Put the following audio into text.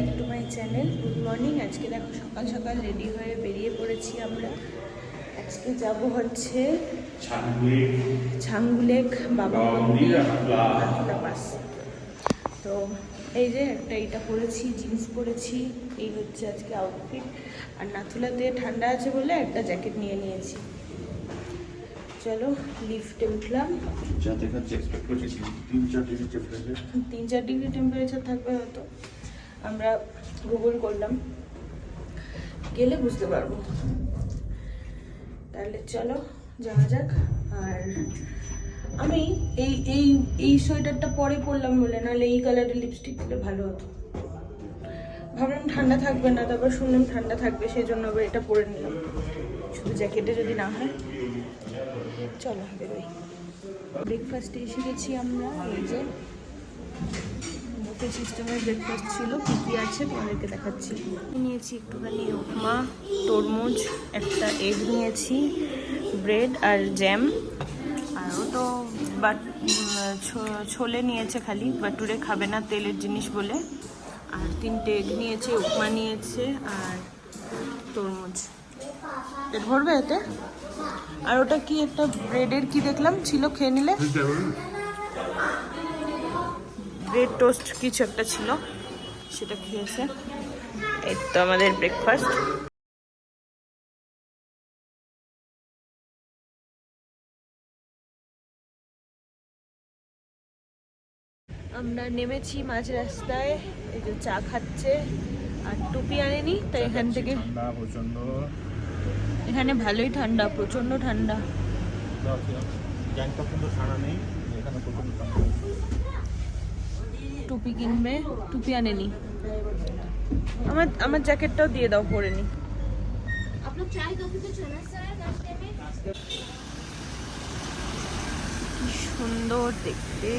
Back to my channel. Good morning. আজকে দেখো সকাল সকাল রেডি হয়ে বেরিয়ে পড়েছি আমরা। আজকে যাব হচ্ছে ছাঙ্গুলেক বাবা মন্দির নাথুলা পাস। তো এই যে একটা এইটা পরেছি, জিন্স পরেছি, এই হচ্ছে আজকে আউটফিট। আর নাথুলাতে ঠান্ডা আছে বলে একটা জ্যাকেট নিয়ে নিয়েছি। চলো লিফটে উঠলাম। 3-4 ডিগ্রি টেম্পারেচার থাকবে হয়তো, আমরা গুগল করলাম, গেলে বুঝতে পারবো। তাহলে চলো যাওয়া যাক। আর আমি এই এই এই সোয়েটারটা পরে পরলাম বলে, নাহলে এই কালারের লিপস্টিক দিলে ভালো হতো। ভাবলাম ঠান্ডা থাকবে না, তারপর শুনলাম ঠান্ডা থাকবে, সেই জন্য আবার এটা পরে নিলাম। শুধু জ্যাকেটে যদি না হয়। চলো বেরোই। ব্রেকফাস্টে এসে গেছি আমরা। এই যে বুফে সিস্টেমের ব্রেকফাস্ট ছিল, কী কী আছে তোমাদেরকে দেখাচ্ছি। নিয়েছি একটুখানি উপমা, তরমুজ, একটা এগ নিয়েছি, ব্রেড আর জ্যাম। আর ও তো ছোলে নিয়েছে খালি, বাটুরে খাবে না তেলের জিনিস বলে। আর 3টে এগ নিয়েছে, উপমা নিয়েছে আর তরমুজ। পেট ভরবে এতে? আর ওটা কি একটা ব্রেডের কি দেখলাম ছিল, খেয়ে নিলে। ব্রেড টোস্ট কিছু একটা ছিল, সেটা খেয়েছে। এই তো আমাদের ব্রেকফাস্ট। আমরা নেমেছি মাঝ রাস্তায়। এই যে চা খাচ্ছে, আর টুপি আনেনি তাই এখান থেকে। প্রচন্ড এখানে ভালোই ঠান্ডা, প্রচন্ড ঠান্ডা। টুপি কিনবে, টুপি আনেনি। আমার জ্যাকেটটাও দিয়ে দাও, পরে নি। কি সুন্দর দেখতে।